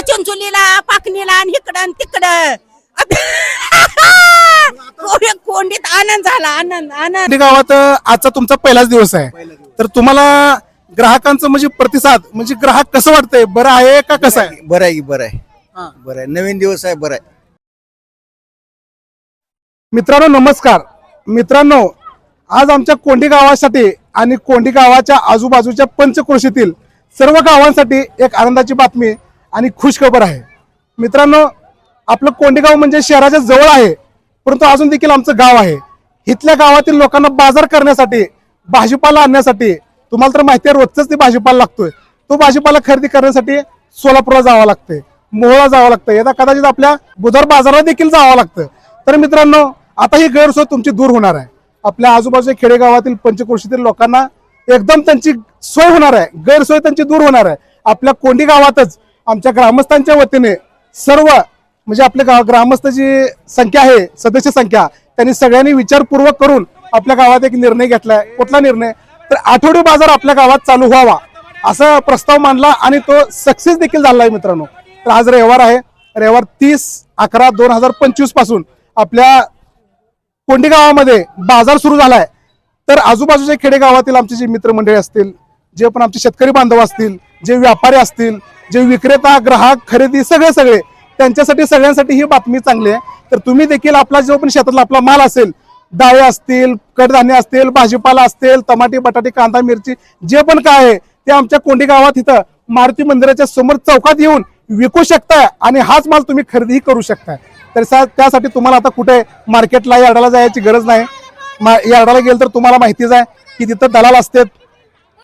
चिंचोलीला पाकणीला आणि इकडं आणि तिकडं कोंडीत आनंद झाला, आनंद आनंद. कोंडी गावात आजचा तुमचा पहिलाच दिवस आहे, तर तुम्हाला ग्राहकांचं म्हणजे प्रतिसाद म्हणजे ग्राहक कसं वाटतंय, बरं आहे का कसं आहे? बरं आहे, बरं आहे, बरं आहे. नवीन दिवस आहे, बरं आहे. मित्रांनो नमस्कार. मित्रांनो, आज आमच्या कोंडी गावासाठी आणि कोंडी गावाच्या आजूबाजूच्या पंचक्रोशीतील सर्व गावांसाठी एक आनंदाची बातमी आणि खुश खबर आहे. मित्रांनो, आपलं कोंडी गाव म्हणजे शहराच्या जवळ आहे, परंतु अजून देखील आमचं गाव आहे. इथल्या गावातील लोकांना बाजार करण्यासाठी, भाजीपाला आणण्यासाठी, तुम्हाला तर माहिती आहे रोजच ते भाजीपाला लागतोय, तो भाजीपाला खरेदी करण्यासाठी सोलापूरला जावं लागतंय, मोहोळला जावं लागतं, यदा कदाचित आपल्या बुधवार बाजारात देखील जावं लागतं. तर मित्रांनो, आता ही गैरसोय तुमची दूर होणार आहे. आपल्या आजूबाजूच्या खेडेगावातील पंचक्रोशीतील लोकांना एकदम त्यांची सोय होणार आहे, गैरसोय त्यांची दूर होणार आहे. आपल्या कोंडी गावातच आमच्या ग्रामस्थांच्या वतीने सर्व म्हणजे आपल्या गाव ग्रामस्थ जी संख्या आहे, सदस्य संख्या, त्यांनी सगळ्यांनी विचारपूर्वक करून आपल्या गावात एक निर्णय घेतलाय. कुठला निर्णय? तर आठवडी बाजार आपल्या गावात चालू व्हावा असा प्रस्ताव मांडला आणि तो सक्सेस देखील झाला आहे. मित्रांनो, तर आज रविवार आहे, रविवार 30/11/2025 पासून आपल्या कोंडी गावामध्ये बाजार सुरू झालाय. तर आजूबाजूच्या खेडेगावातील आमचे जे मित्रमंडळी असतील, जे पण आमचे शेतकरी बांधव असतील, जे व्यापारी असतील, जे विक्रेता, ग्राहक, खरेदी, सगळे त्यांच्यासाठी सगळ्यांसाठी ही बातमी चांगली आहे. तर तुम्ही देखील आपला जो पण शेतातला आपला माल असेल, डाळे असतील, कडधान्य असतील, भाजीपाला असतील, टमाटे, बटाटे, कांदा, मिरची, जे पण काय आहे ते आमच्या कोंडी गावात इथं मारुती मंदिराच्या समोर चौकात येऊन विकू शकताय आणि हाच माल तुम्ही खरेदी करू शकताय. तर त्यासाठी तुम्हाला आता कुठे मार्केटला यार्डाला जायची गरज नाही. यार्डाला गेलं तर तुम्हाला माहितीच आहे की तिथं दलाल असतात,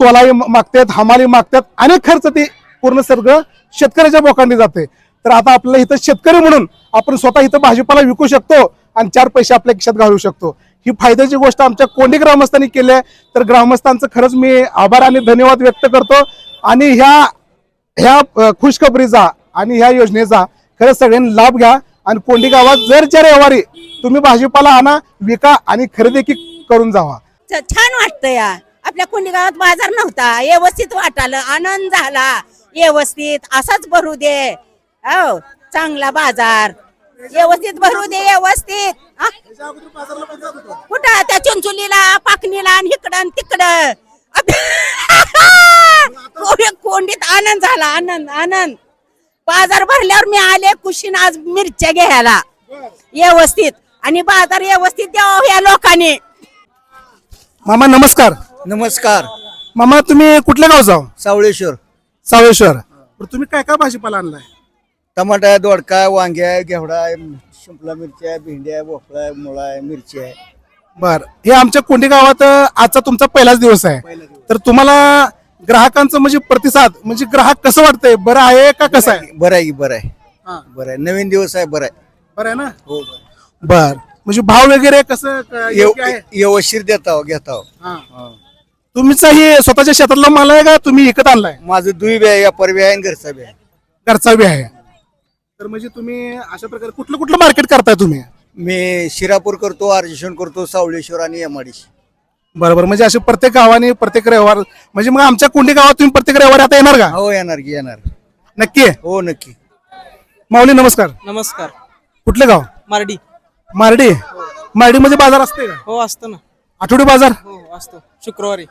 तोलाई मागतात, हमाली मागतात, अनेक खर्च ते पूर्ण सगळं शेतकऱ्याच्या बोकांडी जाते. तर आता आपल्याला इथं शेतकरी म्हणून आपण स्वतः इथं भाजीपाला विकू शकतो आणि 4 पैसे आपल्या खिशात घालू शकतो. ही फायद्याची गोष्ट आमच्या कोंडी ग्रामस्थांनी केली आहे. तर ग्रामस्थांचं खरंच मी आभार आणि धन्यवाद व्यक्त करतो. आणि ह्या खुशखबरीचा आणि ह्या योजनेचा खरंच सगळ्यांनी लाभ घ्या. आणि कोंडी गावात जरच्या रविवारी तुम्ही भाजीपाला आणा, विका आणि खरेदी करून जावा. छान वाटतं या आपल्या कोंडी गावात बाजार नव्हता, व्यवस्थित वाटालं, आनंद झाला. व्यवस्थित असाच भरू दे, हो चांगला बाजार व्यवस्थित भरू दे, व्यवस्थित. कुठं त्या चिंचोलीला पाकणीला आणि इकडं आणि तिकडं कोंडीत आनंद झाला, आनंद आनंद. बाजार भरल्यावर मी आले कुशीन आज मिरच्या घ्यायला व्यवस्थित, आणि बाजार व्यवस्थित द्यावा या लोकांनी. मामा नमस्कार. नमस्कार. मामा, तुम्ही कुठल्या गाव जाऊ? सावळेश्वर. सावेश्वर. तुम्ही काय काय भाजीपाला आणलाय? टमाटा आहे, दोडका आहे, वांगे आहे, घेवडा आहे, शिंपला मिरची आहे, भेंडी आहे, भोपळा आहे, मुळा आहे, मिरची आहे. बर, हे आमच्या कोंडी गावात आजचा तुमचा पहिलाच दिवस आहे, तर तुम्हाला ग्राहकांचं म्हणजे प्रतिसाद म्हणजे ग्राहक कसं वाटतंय, बरं आहे का कसं आहे? बरं आहे, बरं आहे, बरं आहे. नवीन दिवस आहे, बरं आहे. बरं आहे ना? हो. बर, म्हणजे भाव वगैरे कसं योग्य आहे? व्यवस्थित घेता. तुमचा हे स्वतःच्या शेतातला माल आहे का तुम्ही विकत आणलाय? माझं दुई बी आहे, व्यापारी बी आहे आणि घरचा बी आहे. घरचा बी आहे. तर म्हणजे तुम्ही अशा प्रकारे कुठलं मार्केट करताय तुम्ही? मी शिरापूर करतो, अर्जेशन करतो, सावळेश्वर आणि एमआयडीसी. बरोबर, म्हणजे असे प्रत्येक गावाने प्रत्येक रविवार, म्हणजे मग आमच्या कोंडी गावात तुम्ही प्रत्येक रविवारी आता येणार का? हो, येणार की येणार. नक्की. हो, नक्की. माऊली नमस्कार. नमस्कार. कुठलं गाव? मार्डी. मार्डी. मार्डी मध्ये बाजार असते का? हो असतो ना. आठवडी बाजार? हो असतो, शुक्रवारी.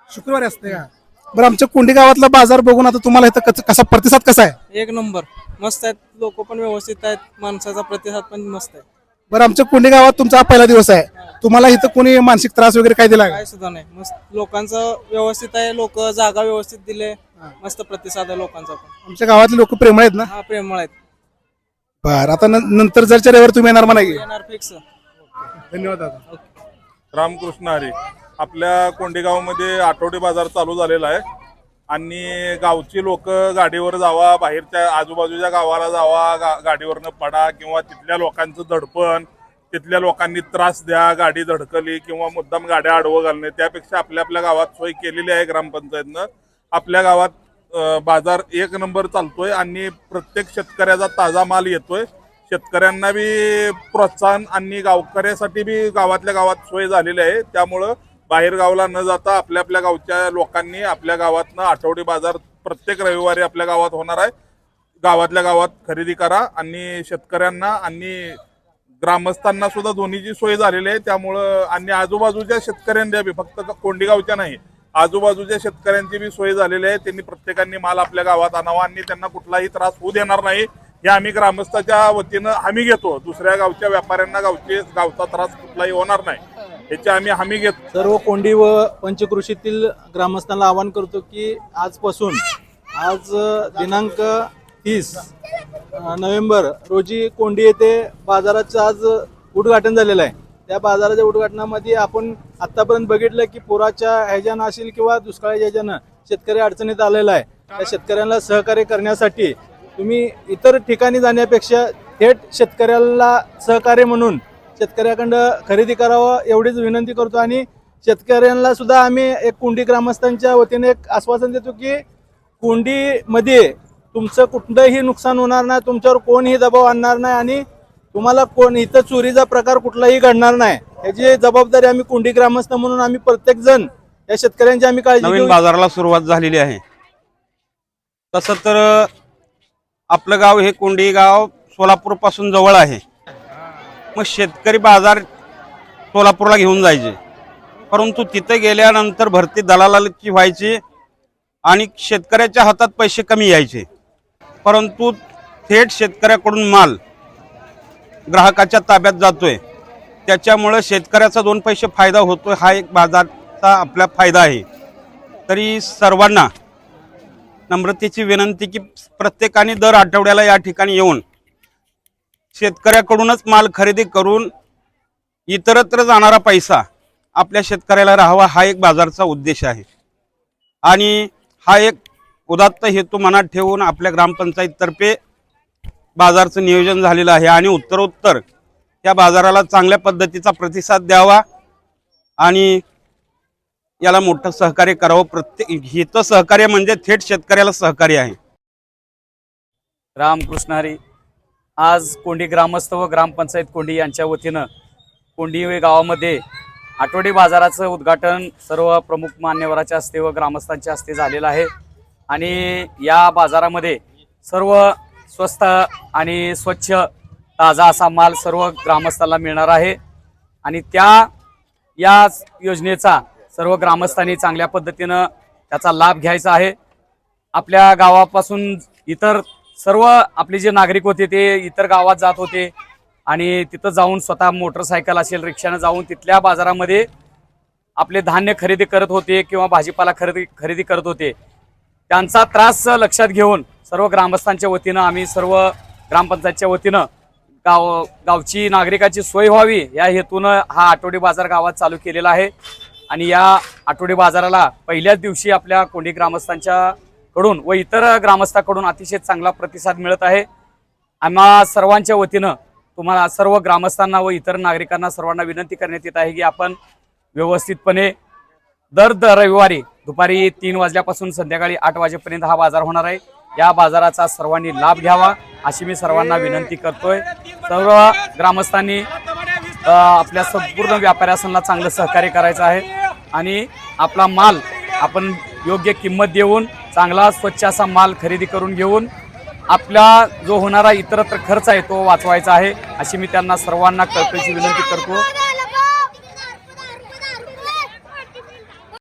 शुक्रवारी असते का? बरं, आमच्या कोंडी गावातला बाजार बघून आता तुम्हाला इथं कसा प्रतिसाद कसा आहे? एक नंबर, मस्त आहेत, लोक पण व्यवस्थित आहेत, माणसाचा प्रतिसाद पण मस्त आहे. बरं, आमच्या कोंडी गावात तुमचा हा पहिला दिवस आहे, तुम्हाला इथं कोणी मानसिक त्रास वगैरे काय दिला? काय सुद्धा नाही, मस्त लोकांचं व्यवस्थित आहे, लोक जागा व्यवस्थित दिले, मस्त प्रतिसाद आहे लोकांचा पण. आमच्या गावातले लोक प्रेमळ आहेत ना? हा, प्रेमळ आहेत. बरं, आता नंतर जरच्या रविवार तुम्ही येणार म्हणा की? येणार फिक्स. धन्यवाद दादा. रामकृष्ण हरी. आपल्या कोंडेगावमध्ये आठवडी बाजार चालू झालेला आहे आणि गावची लोक गाडीवर जावा, बाहेरच्या आजूबाजूच्या गावाला जावा, गाडीवरनं पडा किंवा तिथल्या लोकांचं धडपण, तिथल्या लोकांनी त्रास द्या, गाडी धडकली किंवा मुद्दाम गाड्या आडवं घालणे, त्यापेक्षा आपल्या गावात सोय केलेली आहे ग्रामपंचायतनं. आपल्या गावात बाजार एक नंबर चालतोय आणि प्रत्येक शेतकऱ्याचा ताजा माल येतोय. शेतकऱ्यांना बी प्रोत्साहन आणि गावकऱ्यासाठी बी गावातल्या गावात सोय झालेली आहे. त्यामुळं बाहेर गावाला न जाता आपल्या गावच्या लोकांनी आपल्या गावातनं आठवडी बाजार प्रत्येक रविवारी आपल्या गावात होणार आहे. गावातल्या गावात खरेदी करा आणि शेतकऱ्यांना आणि ग्रामस्थांना सुद्धा दोन्हीची सोय झालेली आहे. त्यामुळं आणि आजूबाजूच्या शेतकऱ्यांना बी फक्त कोंडीगावच्या नाही आजूबाजूच्या शेतकऱ्यांची बी सोय झालेली आहे. त्यांनी प्रत्येकाने माल आपल्या गावात आणावा आणि त्यांना कुठलाही त्रास होऊ देणार नाही हे आम्ही ग्रामस्थाच्या वतीनं हमी घेतो. दुसऱ्या गावच्या व्यापाऱ्यांना गावचा त्रास कुठलाही होणार नाही याची आम्ही हमी घेतो. सर्व कोंडी व पंचकृषीतील ग्रामस्थांना आवाहन करतो की आजपासून आज दिनांक 30 नोव्हेंबर रोजी कोंडी येथे बाजाराचं आज उद्घाटन झालेलं आहे. त्या बाजाराच्या उद्घाटनामध्ये आपण आतापर्यंत बघितलं की पुराच्या ह्याच्यानं असेल किंवा दुष्काळाच्या ह्याच्यानं शेतकरी अडचणीत आलेला आहे. त्या शेतकऱ्यांना सहकार्य करण्यासाठी तुम्ही इतर ठिकाणी जाण्यापेक्षा थेट शेतकऱ्याला सहकार्य म्हणून शेतकऱ्याकडं खरेदी करावं एवढीच विनंती करतो. आणि शेतकऱ्यांना सुद्धा आम्ही एक कोंडी ग्रामस्थांच्या वतीने एक आश्वासन देतो की कोंडीमध्ये तुमचं कुठलंही नुकसान होणार नाही, तुमच्यावर कोणीही दबाव आणणार नाही आणि तुम्हाला कोण इथं चोरीचा प्रकार कुठलाही घडणार नाही याची जबाबदारी आम्ही कोंडी ग्रामस्थ म्हणून आम्ही प्रत्येक जण या शेतकऱ्यांची आम्ही काळजी नवीन घेऊ. बाजाराला सुरुवात झालेली आहे. तसं तर आपलं गाव हे कोंडी गाव सोलापूर पासून जवळ आहे. मग शेतकरी बाजार सोलापूरला घेऊन जायचे, परंतु तिथे गेल्यानंतर भरती दलालाची व्हायची आणि शेतकऱ्याच्या हातात पैसे कमी यायचे. परंतु थेट शेतकऱ्याकडून माल ग्राहकाच्या ताब्यात जातोय, त्याच्यामुळे शेतकऱ्याचा 2 पैसे फायदा होतोय. हा एक बाजारचा आपला फायदा आहे. तरी सर्वांना नम्रतेची विनंती की प्रत्येकाने दर आठवड्याला या ठिकाणी येऊन शेतकऱ्याकडूनच माल खरेदी करून इतरत्र जाणारा पैसा आपल्या शेतकऱ्याला राहावा हा एक बाजारचा उद्देश आहे. आणि हा एक उदात्त हेतू मनात ठेवून आपल्या ग्रामपंचायततर्फे बाजारचं नियोजन झालेलं आहे. आणि उत्तरोत्तर या बाजाराला चांगल्या पद्धतीचा प्रतिसाद द्यावा आणि याला मोठं सहकार्य करावं. प्रत्येक हित सहकार्य म्हणजे थेट शेतकऱ्याला सहकार्य आहे. रामकृष्ण हरी. आज कोंडी ग्रामस्थ व ग्रामपंचायत कोंडी यांच्या वतीनं कोंडी गावामध्ये आठवडी बाजाराचं उद्घाटन सर्व प्रमुख मान्यवराच्या हस्ते व ग्रामस्थांच्या हस्ते झालेलं आहे. आणि या बाजारामध्ये सर्व स्वस्त आणि स्वच्छ ताजा असा माल सर्व ग्रामस्थांना मिळणार आहे. आणि या योजनेचा सर्व ग्रामस्थांनी चांगल्या पद्धतीनं त्याचा लाभ घ्यायचा आहे. आपल्या गावापासून इतर सर्व आपले जे नागरिक होते ते इतर गावात जात होते आणि तिथं जाऊन स्वतः मोटरसायकल असेल रिक्षानं जाऊन तिथल्या बाजारामध्ये आपले धान्य खरेदी करत होते किंवा भाजीपाला खरेदी करत होते. त्यांचा त्रास लक्षात घेऊन सर्व ग्रामस्थांच्या वतीनं आम्ही सर्व ग्रामपंचायतच्या वतीनं गावची नागरिकाची सोय व्हावी या हेतूनं हा आठवडी बाजार गावात चालू केलेला आहे. आणि या आठवडी बाजाराला पहिल्याच दिवशी आपल्या कोंडी ग्रामस्थांच्या कडून व इतर ग्रामस्थांकडून अतिशय चांगला प्रतिसाद मिळत आहे. आम्हा सर्वांच्या वतीनं तुम्हाला सर्व ग्रामस्थांना व इतर नागरिकांना सर्वांना विनंती करण्यात येत आहे की आपण व्यवस्थितपणे दर रविवारी दुपारी 3 वाजल्यापासून संध्याकाळी 8 वाजेपर्यंत हा बाजार होणार आहे. या बाजाराचा सर्वांनी लाभ घ्यावा अशी मी सर्वांना विनंती करतोय. सर्व ग्रामस्थांनी आपल्या संपूर्ण व्यापाऱ्यांना चांगलं सहकार्य करायचं आहे आणि आपला माल आपण योग्य किंमत देऊन चांगला स्वच्छ असा माल खरेदी करून घेऊन आपला जो होणारा इतरत्र खर्च आहे तो वाचवायचा आहे अशी मी त्यांना सर्वांना कळकळीची विनंती करतो.